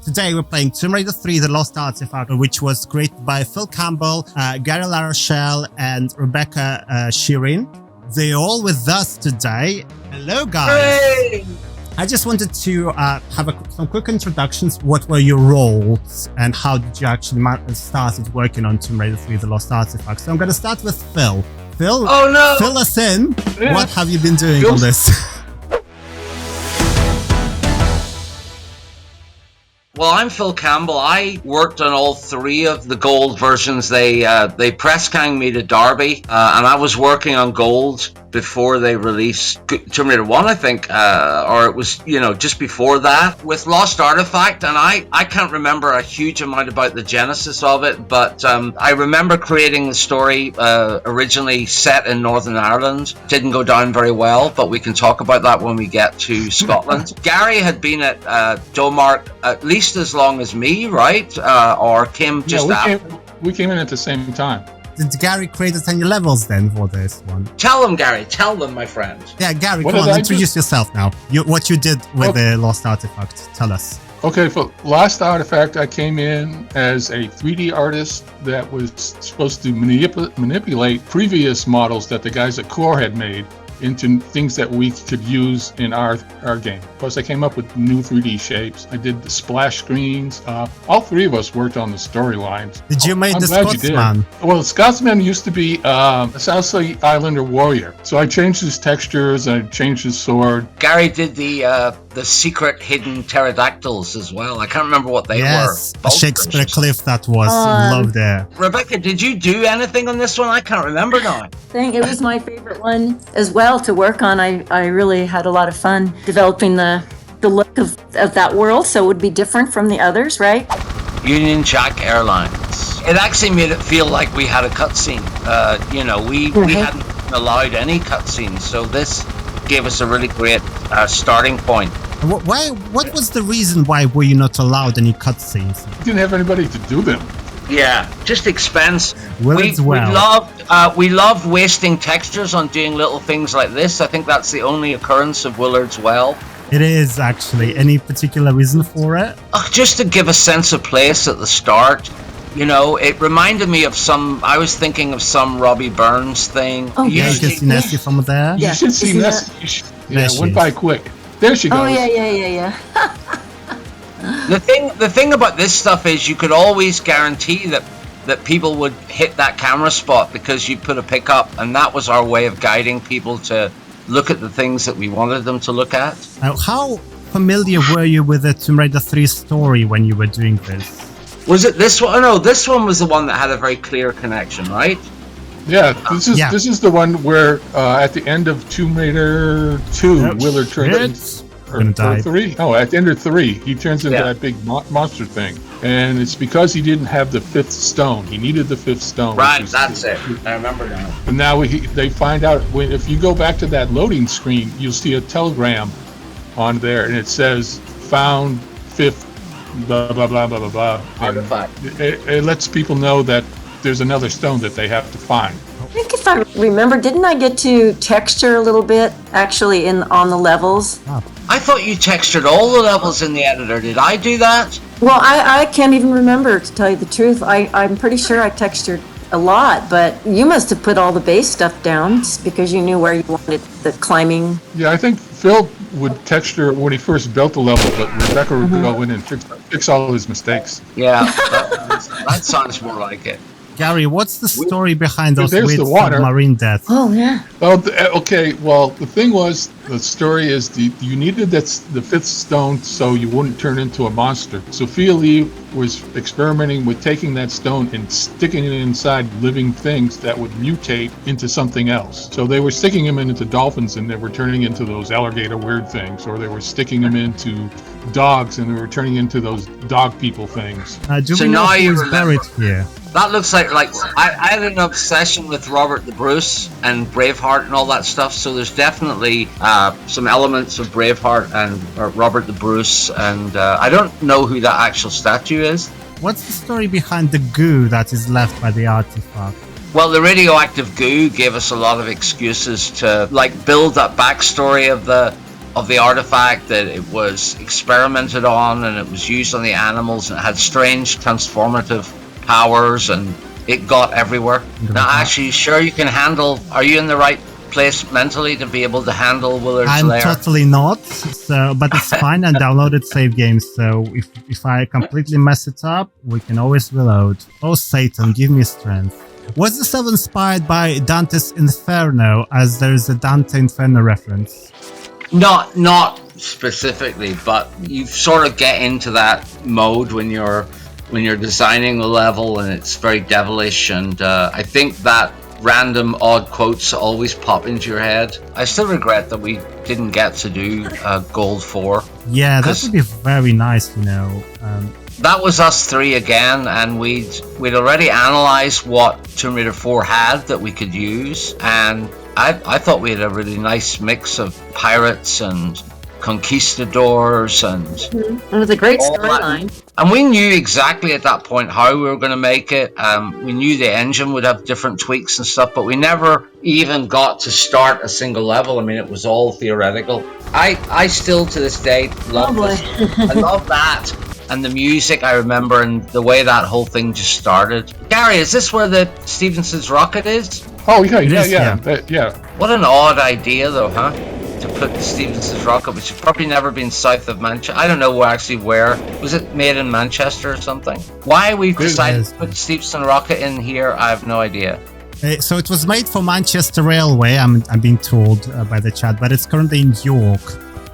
Today we're playing Tomb Raider 3 The Lost Artifact, which was created by Phil Campbell, Gary LaRochelle, and Rebecca Shearin. They're all with us today. Hello, guys. Hey! I just wanted to have some quick introductions. What were your roles and how did you actually started working on Tomb Raider 3 The Lost Artifact? So I'm going to start with Phil. Phil, oh, no. Fill us in. Yeah. What have you been doing on this? Well, I'm Phil Campbell. I worked on all three of the gold versions. They press ganged me to Derby, and I was working on gold before they released Tomb Raider 1, I think, or it was, just before that, with Lost Artifact, and I can't remember a huge amount about the genesis of it, but I remember creating the story originally set in Northern Ireland. Didn't go down very well, but we can talk about that when we get to Scotland. Gary had been at Domark at least as long as me, right? Or came just after. We came in at the same time. Did Gary create any levels then for this one? Tell them, Gary. Tell them, my friend. Yeah, Gary, What come did on, I introduce yourself now. What you did with Okay. the Lost Artifact. Tell us. Okay, for Lost Artifact, I came in as a 3D artist that was supposed to manipulate previous models that the guys at Core had made into things that we could use in our game. Plus, I came up with new 3D shapes. I did the splash screens. All three of us worked on the storylines. Did you make I'm the glad you did. Scotsman? Well, the Scotsman used to be a South Sea Islander warrior. So I changed his textures, I changed his sword. Gary did the secret hidden pterodactyls as well. I can't remember what they Yes, were. a Shakespeare cliff that was loved there. Rebecca, did you do anything on this one? I can't remember now. Thing. It was my favorite one as well to work on. I really had a lot of fun developing the look of that world, so it would be different from the others, right? Union Jack Airlines. It actually made it feel like we had a cutscene. We hadn't allowed any cutscenes, so this gave us a really great starting point. What was the reason why were you not allowed any cutscenes? We didn't have anybody to do them. Yeah, just expense. Willard's Well. We loved wasting textures on doing little things like this. I think that's the only occurrence of Willard's Well. It is actually. Any particular reason for it? Just to give a sense of place at the start. It reminded me of I was thinking of some Robbie Burns thing. Oh, Yeah, you can see Nessie from there. Yeah. You should see Isn't Nessie. There Yeah, she went is. by quick. There she goes. Oh yeah. The thing about this stuff is you could always guarantee that people would hit that camera spot because you put a pickup, and that was our way of guiding people to look at the things that we wanted them to look at. How familiar were you with the Tomb Raider 3 story when you were doing this? Was it this one? Oh, no, this one was the one that had a very clear connection, right? Yeah, this is the one where at the end of Tomb Raider 2, Willard turns or 3. Oh, at the end of 3, he turns into that big monster thing, and it's because he didn't have the 5th stone. He needed the 5th stone. Right, that's it. I remember now. And now they find out if you go back to that loading screen, you'll see a telegram on there, and it says "Found 5th." Blah blah blah blah blah blah. Artifact. It lets people know that there's another stone that they have to find. I think if I remember, didn't I get to texture a little bit actually on the levels? I thought you textured all the levels in the editor. Did I do that? Well, I can't even remember, to tell you the truth. I'm pretty sure I textured a lot, but you must have put all the base stuff down because you knew where you wanted the climbing. Yeah, I think Phil would texture when he first built the level, but Rebecca would go in and fix all his mistakes. Yeah, that sounds more like it. Gary, what's the story behind those There's weird the water. submarine deaths? Oh, yeah. Well, the thing was, the story is you needed the 5th stone so you wouldn't turn into a monster. Sophia Lee was experimenting with taking that stone and sticking it inside living things that would mutate into something else. So they were sticking them into dolphins and they were turning into those alligator weird things, or they were sticking them into dogs and they were turning into those dog people things. Do So we know now you who's remember. buried here? That looks like I had an obsession with Robert the Bruce and Braveheart and all that stuff. So there's definitely some elements of Braveheart and Robert the Bruce, and I don't know who that actual statue is. What's the story behind the goo that is left by the artifact? Well, the radioactive goo gave us a lot of excuses to build that backstory of of the artifact, that it was experimented on and it was used on the animals, and it had strange transformative powers, and it got everywhere. Now, actually, sure, you can handle. Are you in the right place mentally to be able to handle Willard's I'm Lair? totally not. So, but it's fine. I downloaded save games. So if I completely mess it up, we can always reload. Oh, Satan, give me strength. Was this level inspired by Dante's Inferno, as there is a Dante Inferno reference? Not specifically, but you sort of get into that mode when you're designing the level, and it's very devilish, and I think that random odd quotes always pop into your head. I still regret that we didn't get to do Gold 4. Yeah, that would be very nice, you know. That was us three again, and we'd already analysed what Tomb Raider 4 had that we could use, and I thought we had a really nice mix of pirates and conquistadors and It was a great storyline. And we knew exactly at that point how we were going to make it. We knew the engine would have different tweaks and stuff, but we never even got to start a single level. I mean, it was all theoretical. I still to this day love this. I love that. And the music, I remember, and the way that whole thing just started. Gary, is this where the Stevenson's rocket is? Oh, yeah. What an odd idea, though, huh? To put the Stevenson's rocket, which has probably never been south of Manchester. I don't know where. Was it made in Manchester or something? Why we decided to put the Stevenson rocket in here, I have no idea. So it was made for Manchester Railway, I'm being told by the chat, but it's currently in York.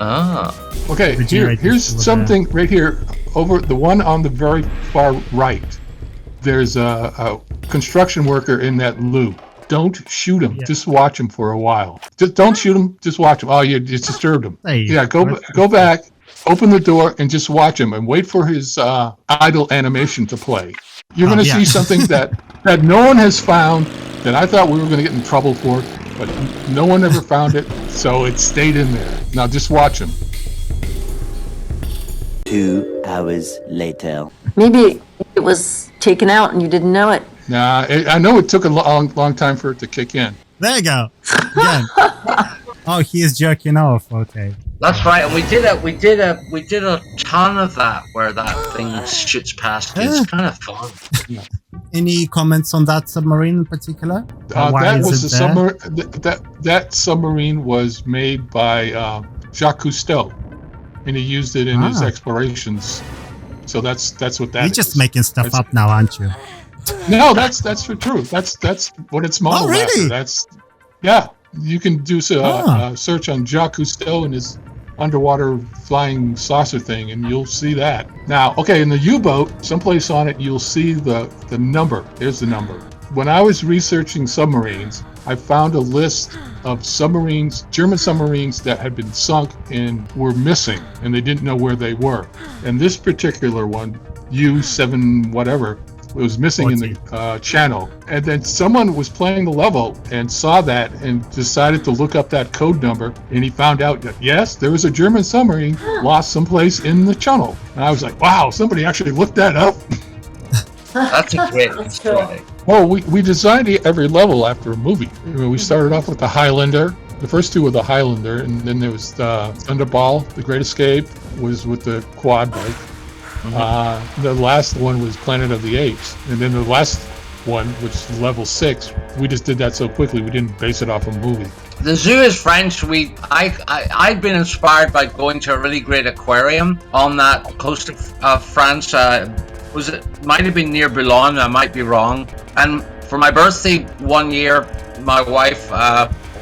Ah. Okay, here's something right here. Over the one on the very far right, there's a construction worker in that loop. Don't shoot him. Yeah. Just watch him for a while. Just don't shoot him. Just watch him. Oh, you just disturbed him. Yeah, go back, open the door, and just watch him, and wait for his idle animation to play. You're going to see something that no one has found, that I thought we were going to get in trouble for, but no one ever found it, so it stayed in there. Now just watch him. 2 hours later. Maybe it was taken out and you didn't know it. Nah, I know it took a long time for it to kick in. There you go. Again. Oh, he is jerking off. Okay. That's right. And we did a ton of that where that thing shoots past you. It's kind of fun. Yeah. Any comments on that submarine in particular? That was the that submarine was made by Jacques Cousteau, and he used it in his explorations. So that's what that is. You're just making stuff up now, aren't you? No, that's the truth. That's what it's modeled really? After. You can do a search on Jacques Cousteau and his underwater flying saucer thing, and you'll see that. Now, okay, in the U-boat, someplace on it, you'll see the number. There's the number. When I was researching submarines, I found a list of submarines, German submarines that had been sunk and were missing, and they didn't know where they were. And this particular one, U7 whatever, was missing 14. in the channel. And then someone was playing the level and saw that and decided to look up that code number, and he found out that, yes, there was a German submarine lost someplace in the channel. And I was like, wow, somebody actually looked that up. That's a great story. Well, we designed every level after a movie. We started off with the Highlander. The first two were the Highlander, and then there was the Thunderball. The Great Escape was with the quad bike. The last one was Planet of the Apes, and then the last one, which is level 6, we just did that so quickly we didn't base it off a movie. The zoo is French. I'd been inspired by going to a really great aquarium on that coast of France. Might have been near Boulogne, I might be wrong. And for my birthday one year, my wife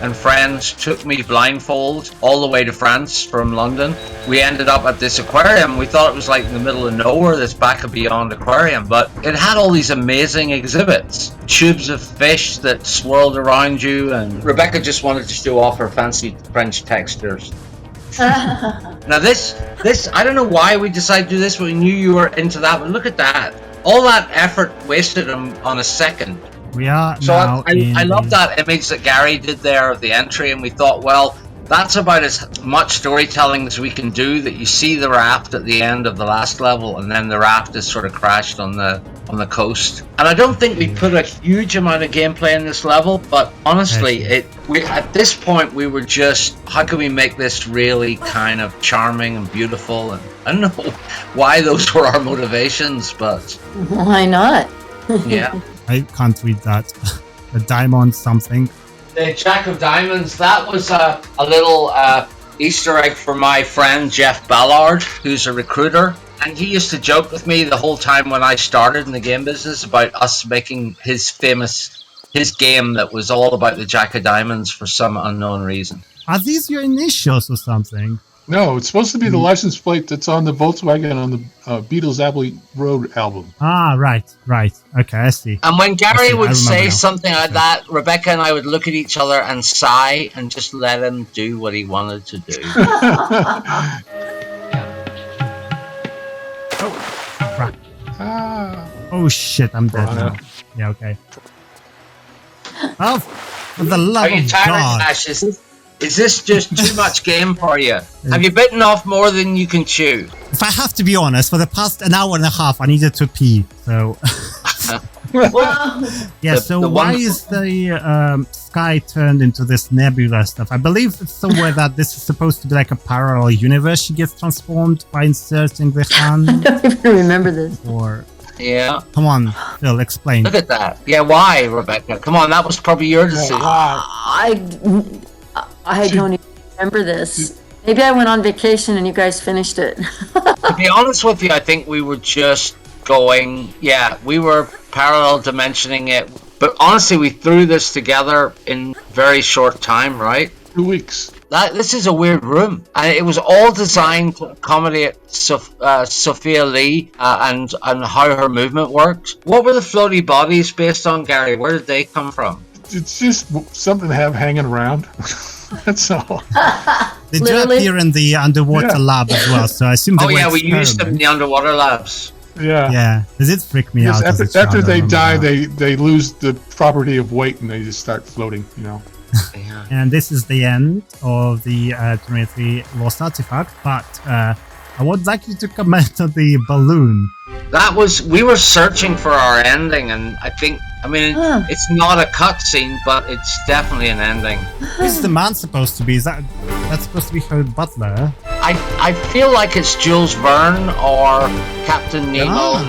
and friends took me blindfold all the way to France from London. We ended up at this aquarium. We thought it was like in the middle of nowhere, this back of beyond aquarium, but it had all these amazing exhibits. Tubes of fish that swirled around you, and Rebecca just wanted to show off her fancy French textures. Now this, I don't know why we decided to do this, but we knew you were into that, but look at that. All that effort wasted on a second. We are so now I love that image that Gary did there of the entry, and we thought, well, that's about as much storytelling as we can do, that you see the raft at the end of the last level, and then the raft is sort of crashed on the on the coast. And I don't think we put a huge amount of gameplay in this level, but honestly, at this point we were just, how can we make this really kind of charming and beautiful? And I don't know why those were our motivations, but Why not? yeah. I can't read that. A diamond something. The Jack of Diamonds, that was a little Easter egg for my friend Jeff Ballard, who's a recruiter. And he used to joke with me the whole time when I started in the game business about us making his game that was all about the Jack of Diamonds for some unknown reason. Are these your initials or something? No, it's supposed to be the license plate that's on the Volkswagen on the Beatles Abbey Road album. Ah, right. Okay, I see. And when Gary I would say now. something like that, Rebecca and I would look at each other and sigh and just let him do what he wanted to do. Crap. Ah. Oh shit, I'm dead now. Yeah, okay. Oh, for the love Are you of tired, God. Ash? Is this just too much game for you? Have you bitten off more than you can chew? If I have to be honest, for the past an hour and a half, I needed to pee. So, yeah. So why is the sky turned into this nebula stuff? I believe it's somewhere that this is supposed to be like a parallel universe. She gets transformed by inserting the hand. I don't even remember this. Or Yeah. come on, Phil, explain. Look at that. Yeah, why, Rebecca? Come on, that was probably your decision. I don't even remember this. Maybe I went on vacation and you guys finished it. To be honest with you, I think we were just going, we were parallel dimensioning it. But honestly, we threw this together in very short time, right? 2 weeks. This is a weird room. And it was all designed to accommodate Sophia Lee and how her movement works. What were the floaty bodies based on, Gary? Where did they come from? It's just something to have hanging around. That's all. They do Literally? appear in the underwater lab as well, so I assume they were We used them in the underwater labs. Yeah. Yeah, does it freak me Because out? as a child? after I they remember die, that. they lose the property of weight and they just start floating, you know. Yeah. And this is the end of the 23 Lost Artifact, but I would like you to comment on the balloon. We were searching for our ending, and it's not a cutscene, but it's definitely an ending. Who's the man supposed to be? That's supposed to be her butler? I feel like it's Jules Verne or Captain Nemo.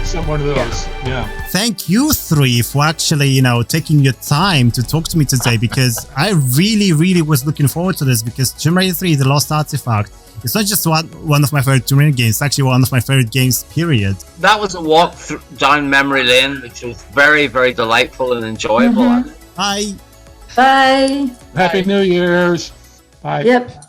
Some one of those. Yeah. Thank you three for actually, taking your time to talk to me today, because I really, really was looking forward to this, because Tomb Raider 3, The Lost Artifact, it's not just one of my favorite Tomb Raider games, it's actually one of my favorite games, period. That was a walk down memory lane, which was very, very delightful and enjoyable. Bye! Bye. Happy New Year's. Bye. Yep.